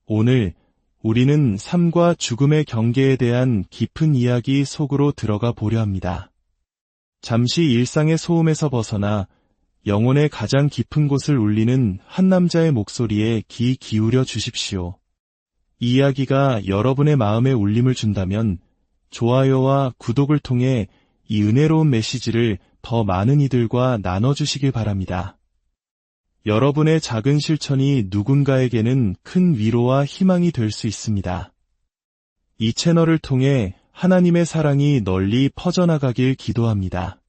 오늘 우리는 삶과 죽음의 경계에 대한 깊은 이야기 속으로 들어가 보려 합니다. 잠시 일상의 소음에서 벗어나 영혼의 가장 깊은 곳을 울리는 한 남자의 목소리에 귀 기울여 주십시오. 이 이야기가 여러분의 마음에 울림을 준다면 좋아요와 구독을 통해 이 은혜로운 메시지를 더 많은 이들과 나눠주시길 바랍니다. 여러분의 작은 실천이 누군가에게는 큰 위로와 희망이 될 수 있습니다. 이 채널을 통해 하나님의 사랑이 널리 퍼져나가길 기도합니다.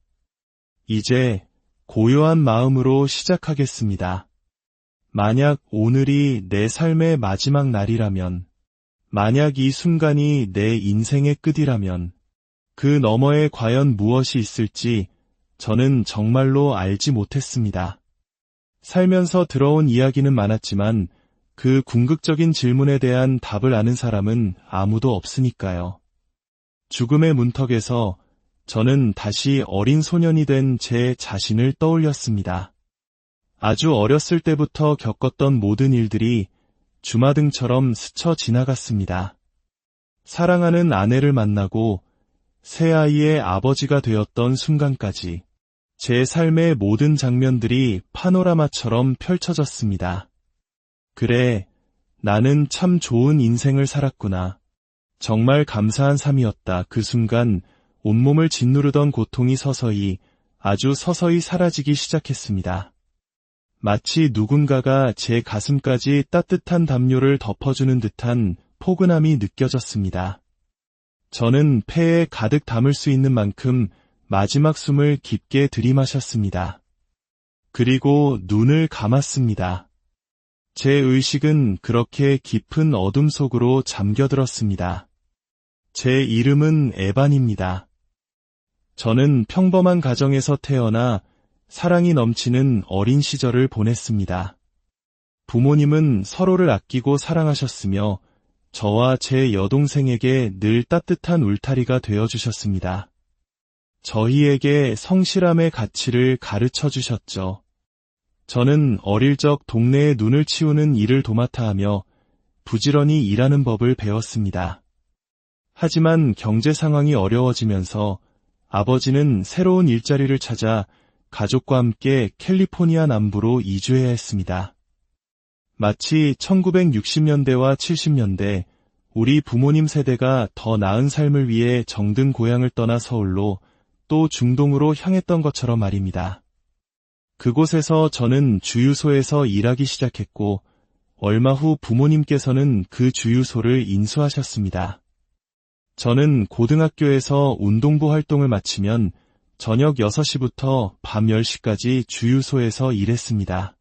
이제 고요한 마음으로 시작하겠습니다. 만약 오늘이 내 삶의 마지막 날이라면, 만약 이 순간이 내 인생의 끝이라면, 그 너머에 과연 무엇이 있을지 저는 정말로 알지 못했습니다. 살면서 들어온 이야기는 많았지만 그 궁극적인 질문에 대한 답을 아는 사람은 아무도 없으니까요. 죽음의 문턱에서 저는 다시 어린 소년이 된 제 자신을 떠올렸습니다. 아주 어렸을 때부터 겪었던 모든 일들이 주마등처럼 스쳐 지나갔습니다. 사랑하는 아내를 만나고 새 아이의 아버지가 되었던 순간까지 제 삶의 모든 장면들이 파노라마처럼 펼쳐졌습니다. 그래, 나는 참 좋은 인생을 살았구나. 정말 감사한 삶이었다. 그 순간 온몸을 짓누르던 고통이 아주 서서히 사라지기 시작했습니다. 마치 누군가가 제 가슴까지 따뜻한 담요를 덮어주는 듯한 포근함이 느껴졌습니다. 저는 폐에 가득 담을 수 있는 만큼 마지막 숨을 깊게 들이마셨습니다. 그리고 눈을 감았습니다. 제 의식은 그렇게 깊은 어둠 속으로 잠겨들었습니다. 제 이름은 에반입니다. 저는 평범한 가정에서 태어나 사랑이 넘치는 어린 시절을 보냈습니다. 부모님은 서로를 아끼고 사랑하셨으며 저와 제 여동생에게 늘 따뜻한 울타리가 되어주셨습니다. 저희에게 성실함의 가치를 가르쳐 주셨죠. 저는 어릴 적 동네에 눈을 치우는 일을 도맡아 하며 부지런히 일하는 법을 배웠습니다. 하지만 경제 상황이 어려워지면서 아버지는 새로운 일자리를 찾아 가족과 함께 캘리포니아 남부로 이주해야 했습니다. 마치 1960년대와 70년대 우리 부모님 세대가 더 나은 삶을 위해 정든 고향을 떠나 서울로 또 중동으로 향했던 것처럼 말입니다. 그곳에서 저는 주유소에서 일하기 시작했고 얼마 후 부모님께서는 그 주유소를 인수하셨습니다. 저는 고등학교에서 운동부 활동을 마치면 저녁 6시부터 밤 10시까지 주유소에서 일했습니다.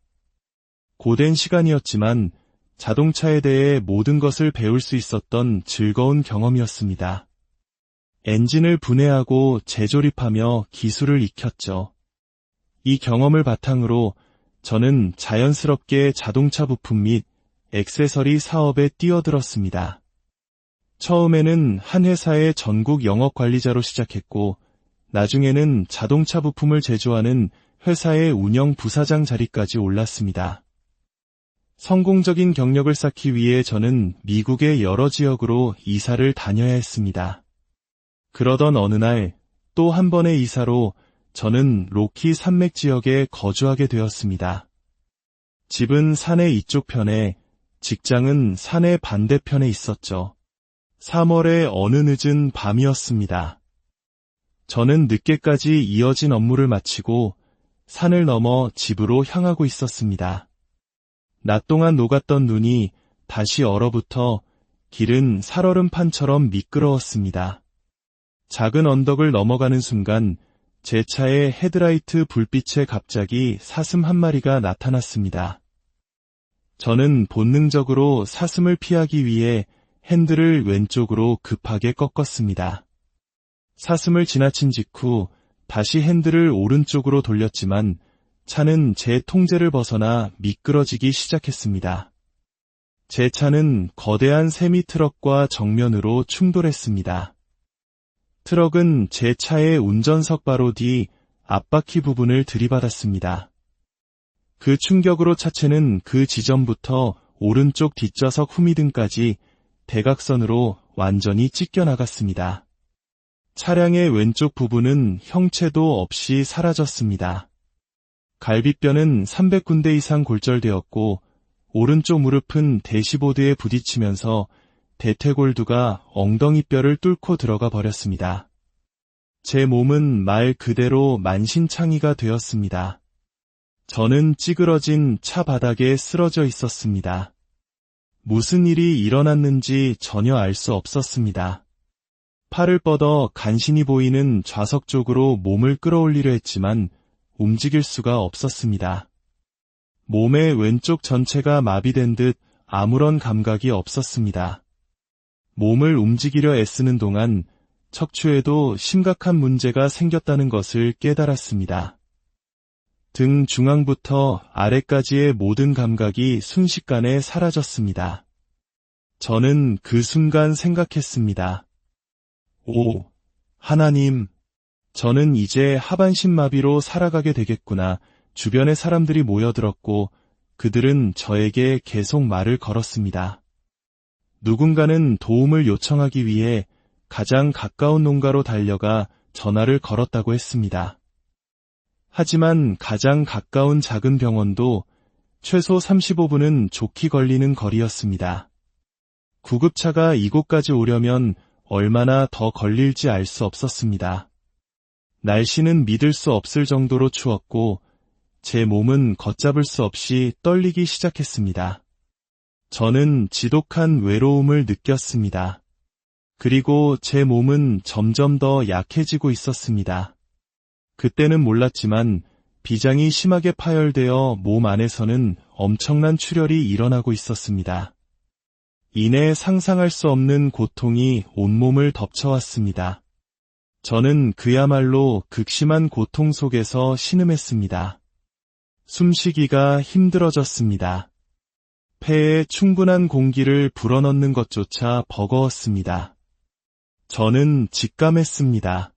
고된 시간이었지만 자동차에 대해 모든 것을 배울 수 있었던 즐거운 경험이었습니다. 엔진을 분해하고 재조립하며 기술을 익혔죠. 이 경험을 바탕으로 저는 자연스럽게 자동차 부품 및 액세서리 사업에 뛰어들었습니다. 처음에는 한 회사의 전국 영업 관리자로 시작했고 나중에는 자동차 부품을 제조하는 회사의 운영 부사장 자리까지 올랐습니다. 성공적인 경력을 쌓기 위해 저는 미국의 여러 지역으로 이사를 다녀야 했습니다. 그러던 어느 날 또 한 번의 이사로 저는 로키 산맥 지역에 거주하게 되었습니다. 집은 산의 이쪽 편에, 직장은 산의 반대편에 있었죠. 3월의 어느 늦은 밤이었습니다. 저는 늦게까지 이어진 업무를 마치고 산을 넘어 집으로 향하고 있었습니다. 낮 동안 녹았던 눈이 다시 얼어붙어 길은 살얼음판처럼 미끄러웠습니다. 작은 언덕을 넘어가는 순간 제 차의 헤드라이트 불빛에 갑자기 사슴 한 마리가 나타났습니다. 저는 본능적으로 사슴을 피하기 위해 핸들을 왼쪽으로 급하게 꺾었습니다. 사슴을 지나친 직후 다시 핸들을 오른쪽으로 돌렸지만 차는 제 통제를 벗어나 미끄러지기 시작했습니다. 제 차는 거대한 세미트럭과 정면으로 충돌했습니다. 트럭은 제 차의 운전석 바로 뒤 앞바퀴 부분을 들이받았습니다. 그 충격으로 차체는 그 지점부터 오른쪽 뒷좌석 후미등까지 대각선으로 완전히 찢겨나갔습니다. 차량의 왼쪽 부분은 형체도 없이 사라졌습니다. 갈비뼈는 300군데 이상 골절되었고 오른쪽 무릎은 대시보드에 부딪히면서 대퇴골두가 엉덩이뼈를 뚫고 들어가 버렸습니다. 제 몸은 말 그대로 만신창이가 되었습니다. 저는 찌그러진 차 바닥에 쓰러져 있었습니다. 무슨 일이 일어났는지 전혀 알 수 없었습니다. 팔을 뻗어 간신히 보이는 좌석 쪽으로 몸을 끌어올리려 했지만 움직일 수가 없었습니다. 몸의 왼쪽 전체가 마비된 듯 아무런 감각이 없었습니다. 몸을 움직이려 애쓰는 동안 척추에도 심각한 문제가 생겼다는 것을 깨달았습니다. 등 중앙부터 아래까지의 모든 감각이 순식간에 사라졌습니다. 저는 그 순간 생각했습니다. 오, 하나님, 저는 이제 하반신 마비로 살아가게 되겠구나. 주변의 사람들이 모여들었고 그들은 저에게 계속 말을 걸었습니다. 누군가는 도움을 요청하기 위해 가장 가까운 농가로 달려가 전화를 걸었다고 했습니다. 하지만 가장 가까운 작은 병원도 최소 35분은 좋게 걸리는 거리였습니다. 구급차가 이곳까지 오려면 얼마나 더 걸릴지 알 수 없었습니다. 날씨는 믿을 수 없을 정도로 추웠고 제 몸은 걷잡을 수 없이 떨리기 시작했습니다. 저는 지독한 외로움을 느꼈습니다. 그리고 제 몸은 점점 더 약해지고 있었습니다. 그때는 몰랐지만 비장이 심하게 파열되어 몸 안에서는 엄청난 출혈이 일어나고 있었습니다. 이내 상상할 수 없는 고통이 온몸을 덮쳐왔습니다. 저는 그야말로 극심한 고통 속에서 신음했습니다. 숨쉬기가 힘들어졌습니다. 폐에 충분한 공기를 불어넣는 것조차 버거웠습니다. 저는 직감했습니다.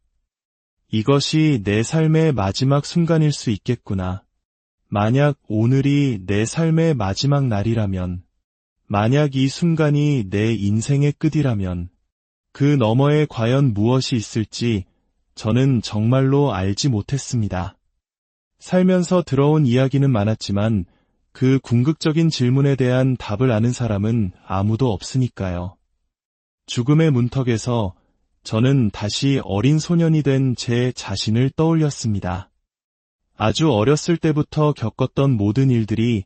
이것이 내 삶의 마지막 순간일 수 있겠구나. 만약 오늘이 내 삶의 마지막 날이라면, 만약 이 순간이 내 인생의 끝이라면, 그 너머에 과연 무엇이 있을지 저는 정말로 알지 못했습니다. 살면서 들어온 이야기는 많았지만 그 궁극적인 질문에 대한 답을 아는 사람은 아무도 없으니까요. 죽음의 문턱에서 저는 다시 어린 소년이 된 제 자신을 떠올렸습니다. 아주 어렸을 때부터 겪었던 모든 일들이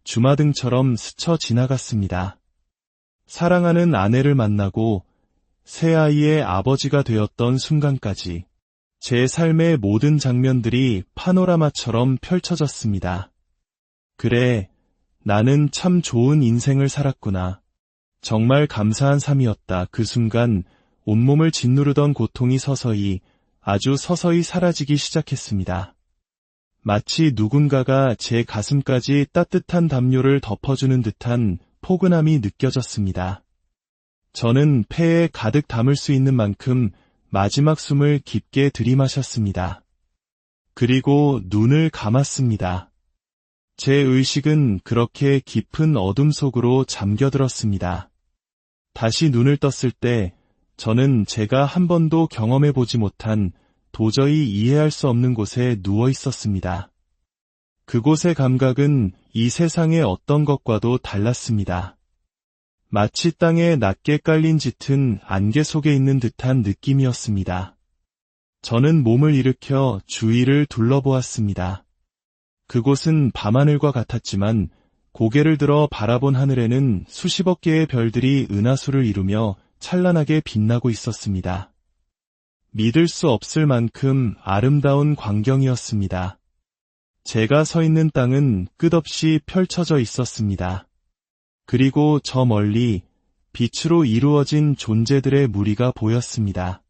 주마등처럼 스쳐 지나갔습니다. 사랑하는 아내를 만나고 새 아이의 아버지가 되었던 순간까지 제 삶의 모든 장면들이 파노라마처럼 펼쳐졌습니다. 그래, 나는 참 좋은 인생을 살았구나. 정말 감사한 삶이었다. 그 순간 온몸을 짓누르던 고통이 서서히, 아주 서서히 사라지기 시작했습니다. 마치 누군가가 제 가슴까지 따뜻한 담요를 덮어주는 듯한 포근함이 느껴졌습니다. 저는 폐에 가득 담을 수 있는 만큼 마지막 숨을 깊게 들이마셨습니다. 그리고 눈을 감았습니다. 제 의식은 그렇게 깊은 어둠 속으로 잠겨들었습니다. 다시 눈을 떴을 때 저는 제가 한 번도 경험해보지 못한 도저히 이해할 수 없는 곳에 누워 있었습니다. 그곳의 감각은 이 세상의 어떤 것과도 달랐습니다. 마치 땅에 낮게 깔린 짙은 안개 속에 있는 듯한 느낌이었습니다. 저는 몸을 일으켜 주위를 둘러보았습니다. 그곳은 밤하늘과 같았지만 고개를 들어 바라본 하늘에는 수십억 개의 별들이 은하수를 이루며 찬란하게 빛나고 있었습니다. 믿을 수 없을 만큼 아름다운 광경이었습니다. 제가 서 있는 땅은 끝없이 펼쳐져 있었습니다. 그리고 저 멀리 빛으로 이루어진 존재들의 무리가 보였습니다.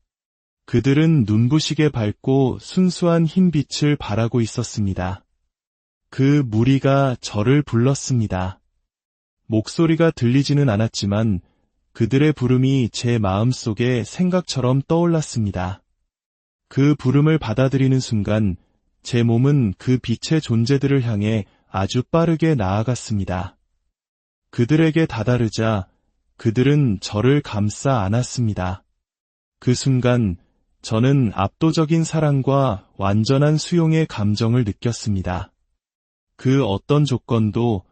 그들은 눈부시게 밝고 순수한 흰 빛을 발하고 있었습니다. 그 무리가 저를 불렀습니다. 목소리가 들리지는 않았지만 그들의 부름이 제 마음속에 생각처럼 떠올랐습니다. 그 부름을 받아들이는 순간 제 몸은 그 빛의 존재들을 향해 아주 빠르게 나아갔습니다. 그들에게 다다르자 그들은 저를 감싸 안았습니다. 그 순간 저는 압도적인 사랑과 완전한 수용의 감정을 느꼈습니다. 그 어떤 조건도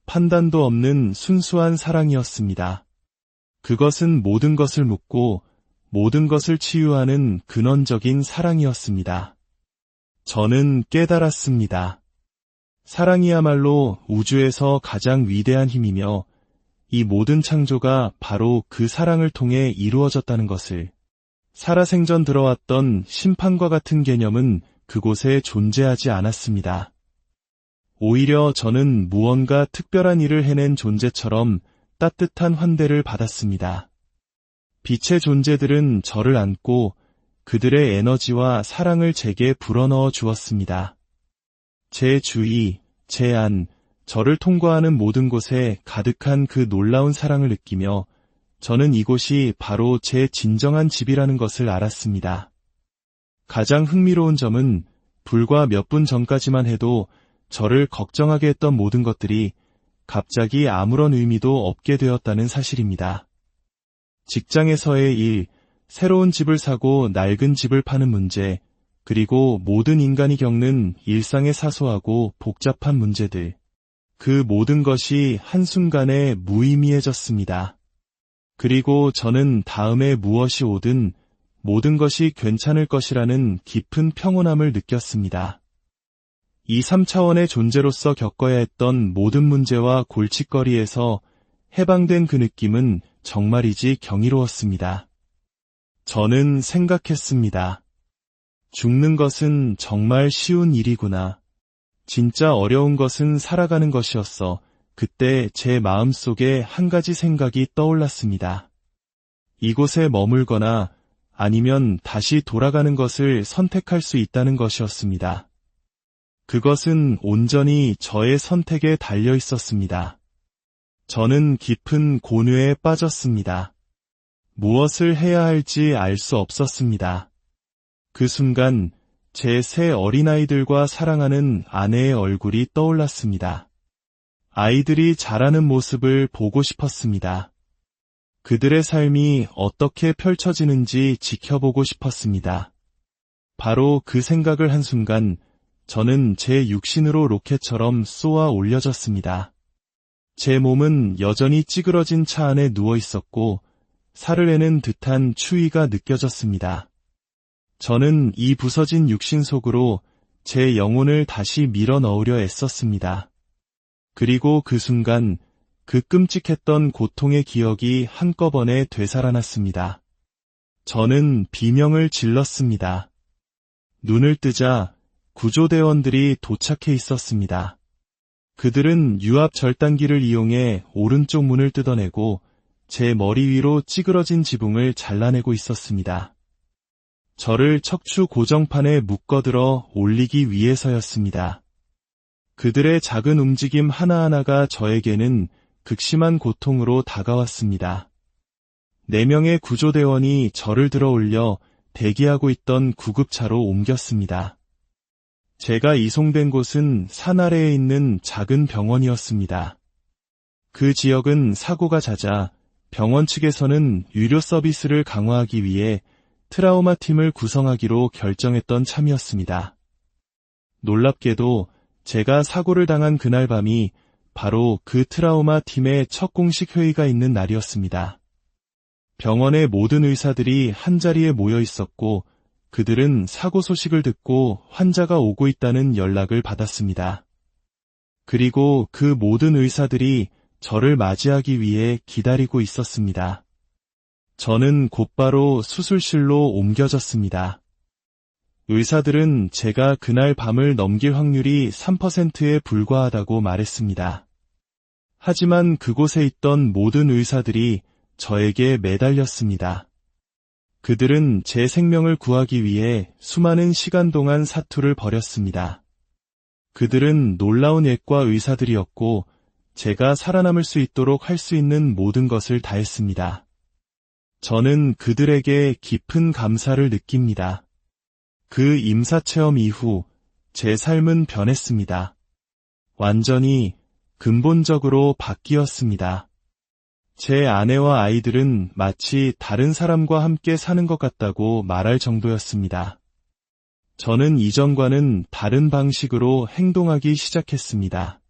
판단도 없는 순수한 사랑이었습니다. 그것은 모든 것을 묻고 모든 것을 치유하는 근원적인 사랑이었습니다. 저는 깨달았습니다. 사랑이야말로 우주에서 가장 위대한 힘이며 이 모든 창조가 바로 그 사랑을 통해 이루어졌다는 것을. 살아생전 들어왔던 심판과 같은 개념은 그곳에 존재하지 않았습니다. 오히려 저는 무언가 특별한 일을 해낸 존재처럼 따뜻한 환대를 받았습니다. 빛의 존재들은 저를 안고 그들의 에너지와 사랑을 제게 불어넣어 주었습니다. 제 주위, 제 안, 저를 통과하는 모든 곳에 가득한 그 놀라운 사랑을 느끼며 저는 이곳이 바로 제 진정한 집이라는 것을 알았습니다. 가장 흥미로운 점은 불과 몇 분 전까지만 해도 저를 걱정하게 했던 모든 것들이 갑자기 아무런 의미도 없게 되었다는 사실입니다. 직장에서의 일, 새로운 집을 사고 낡은 집을 파는 문제, 그리고 모든 인간이 겪는 일상의 사소하고 복잡한 문제들. 그 모든 것이 한순간에 무의미해졌습니다. 그리고 저는 다음에 무엇이 오든 모든 것이 괜찮을 것이라는 깊은 평온함을 느꼈습니다. 이 3차원의 존재로서 겪어야 했던 모든 문제와 골칫거리에서 해방된 그 느낌은 정말이지 경이로웠습니다. 저는 생각했습니다. 죽는 것은 정말 쉬운 일이구나. 진짜 어려운 것은 살아가는 것이었어. 그때 제 마음속에 한 가지 생각이 떠올랐습니다. 이곳에 머물거나 아니면 다시 돌아가는 것을 선택할 수 있다는 것이었습니다. 그것은 온전히 저의 선택에 달려 있었습니다. 저는 깊은 고뇌에 빠졌습니다. 무엇을 해야 할지 알 수 없었습니다. 그 순간 제 세 어린아이들과 사랑하는 아내의 얼굴이 떠올랐습니다. 아이들이 자라는 모습을 보고 싶었습니다. 그들의 삶이 어떻게 펼쳐지는지 지켜보고 싶었습니다. 바로 그 생각을 한순간 저는 제 육신으로 로켓처럼 쏘아 올려졌습니다. 제 몸은 여전히 찌그러진 차 안에 누워 있었고 살을 내는 듯한 추위가 느껴졌습니다. 저는 이 부서진 육신 속으로 제 영혼을 다시 밀어 넣으려 애썼습니다. 그리고 그 순간 그 끔찍했던 고통의 기억이 한꺼번에 되살아났습니다. 저는 비명을 질렀습니다. 눈을 뜨자 구조대원들이 도착해 있었습니다. 그들은 유압 절단기를 이용해 오른쪽 문을 뜯어내고 제 머리 위로 찌그러진 지붕을 잘라내고 있었습니다. 저를 척추 고정판에 묶어들어 올리기 위해서였습니다. 그들의 작은 움직임 하나하나가 저에게는 극심한 고통으로 다가왔습니다. 4명의 구조대원이 저를 들어 올려 대기하고 있던 구급차로 옮겼습니다. 제가 이송된 곳은 산 아래에 있는 작은 병원이었습니다. 그 지역은 사고가 잦아 병원 측에서는 의료 서비스를 강화하기 위해 트라우마 팀을 구성하기로 결정했던 참이었습니다. 놀랍게도 제가 사고를 당한 그날 밤이 바로 그 트라우마 팀의 첫 공식 회의가 있는 날이었습니다. 병원의 모든 의사들이 한자리에 모여 있었고 그들은 사고 소식을 듣고 환자가 오고 있다는 연락을 받았습니다. 그리고 그 모든 의사들이 저를 맞이하기 위해 기다리고 있었습니다. 저는 곧바로 수술실로 옮겨졌습니다. 의사들은 제가 그날 밤을 넘길 확률이 3%에 불과하다고 말했습니다. 하지만 그곳에 있던 모든 의사들이 저에게 매달렸습니다. 그들은 제 생명을 구하기 위해 수많은 시간 동안 사투를 벌였습니다. 그들은 놀라운 예과 의사들이었고 제가 살아남을 수 있도록 할 수 있는 모든 것을 다했습니다. 저는 그들에게 깊은 감사를 느낍니다. 그 임사체험 이후 제 삶은 변했습니다. 완전히 근본적으로 바뀌었습니다. 제 아내와 아이들은 마치 다른 사람과 함께 사는 것 같다고 말할 정도였습니다. 저는 이전과는 다른 방식으로 행동하기 시작했습니다.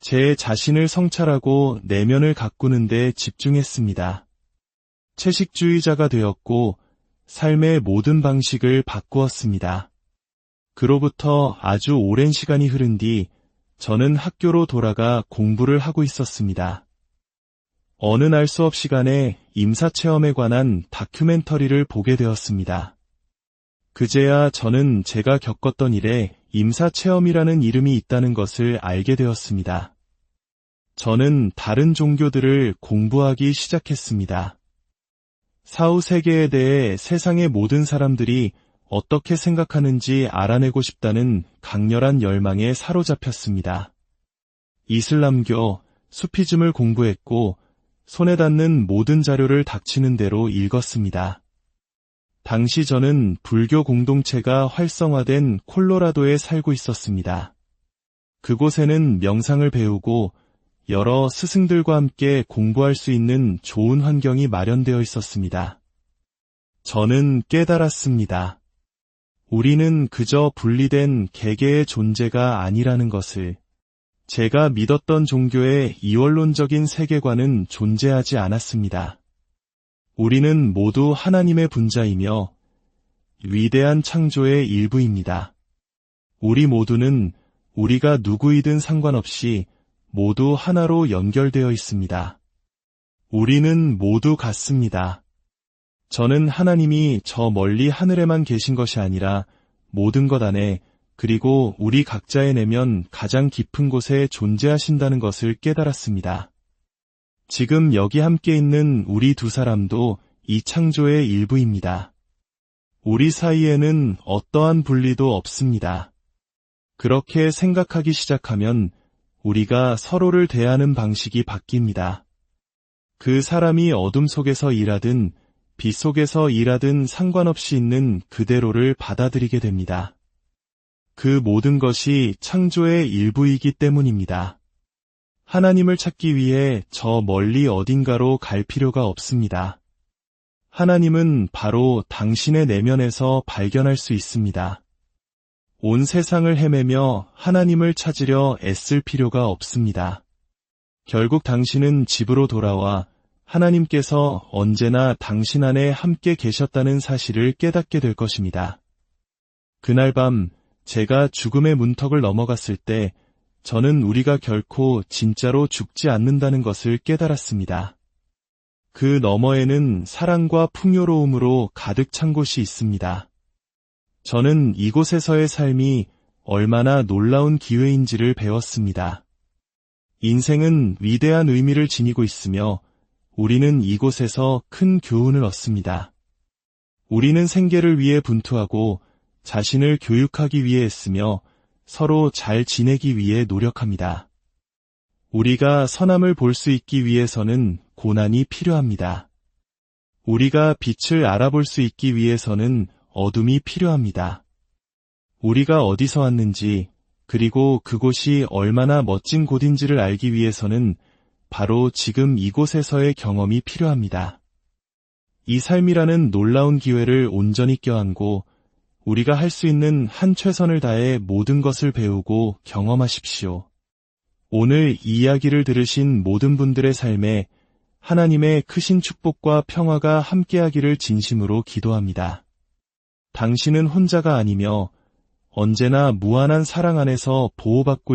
제 자신을 성찰하고 내면을 가꾸는 데 집중했습니다. 채식주의자가 되었고 삶의 모든 방식을 바꾸었습니다. 그로부터 아주 오랜 시간이 흐른 뒤 저는 학교로 돌아가 공부를 하고 있었습니다. 어느 날 수업 시간에 임사체험에 관한 다큐멘터리를 보게 되었습니다. 그제야 저는 제가 겪었던 일에 임사체험이라는 이름이 있다는 것을 알게 되었습니다. 저는 다른 종교들을 공부하기 시작했습니다. 사후 세계에 대해 세상의 모든 사람들이 어떻게 생각하는지 알아내고 싶다는 강렬한 열망에 사로잡혔습니다. 이슬람교, 수피즘을 공부했고 손에 닿는 모든 자료를 닥치는 대로 읽었습니다. 당시 저는 불교 공동체가 활성화된 콜로라도에 살고 있었습니다. 그곳에는 명상을 배우고 여러 스승들과 함께 공부할 수 있는 좋은 환경이 마련되어 있었습니다. 저는 깨달았습니다. 우리는 그저 분리된 개개의 존재가 아니라는 것을. 제가 믿었던 종교의 이원론적인 세계관은 존재하지 않았습니다. 우리는 모두 하나님의 분자이며 위대한 창조의 일부입니다. 우리 모두는 우리가 누구이든 상관없이 모두 하나로 연결되어 있습니다. 우리는 모두 같습니다. 저는 하나님이 저 멀리 하늘에만 계신 것이 아니라 모든 것 안에 그리고 우리 각자의 내면 가장 깊은 곳에 존재하신다는 것을 깨달았습니다. 지금 여기 함께 있는 우리 두 사람도 이 창조의 일부입니다. 우리 사이에는 어떠한 분리도 없습니다. 그렇게 생각하기 시작하면 우리가 서로를 대하는 방식이 바뀝니다. 그 사람이 어둠 속에서 일하든 빛 속에서 일하든 상관없이 있는 그대로를 받아들이게 됩니다. 그 모든 것이 창조의 일부이기 때문입니다. 하나님을 찾기 위해 저 멀리 어딘가로 갈 필요가 없습니다. 하나님은 바로 당신의 내면에서 발견할 수 있습니다. 온 세상을 헤매며 하나님을 찾으려 애쓸 필요가 없습니다. 결국 당신은 집으로 돌아와 하나님께서 언제나 당신 안에 함께 계셨다는 사실을 깨닫게 될 것입니다. 그날 밤 제가 죽음의 문턱을 넘어갔을 때 저는 우리가 결코 진짜로 죽지 않는다는 것을 깨달았습니다. 그 너머에는 사랑과 풍요로움으로 가득 찬 곳이 있습니다. 저는 이곳에서의 삶이 얼마나 놀라운 기회인지를 배웠습니다. 인생은 위대한 의미를 지니고 있으며 우리는 이곳에서 큰 교훈을 얻습니다. 우리는 생계를 위해 분투하고 자신을 교육하기 위해 애쓰며 서로 잘 지내기 위해 노력합니다. 우리가 선함을 볼 수 있기 위해서는 고난이 필요합니다. 우리가 빛을 알아볼 수 있기 위해서는 어둠이 필요합니다. 우리가 어디서 왔는지 그리고 그곳이 얼마나 멋진 곳인지를 알기 위해서는 바로 지금 이곳에서의 경험이 필요합니다. 이 삶이라는 놀라운 기회를 온전히 껴안고 우리가 할 수 있는 한 최선을 다해 모든 것을 배우고 경험하십시오. 오늘 이 이야기를 들으신 모든 분들의 삶에 하나님의 크신 축복과 평화가 함께하기를 진심으로 기도합니다. 당신은 혼자가 아니며 언제나 무한한 사랑 안에서 보호받고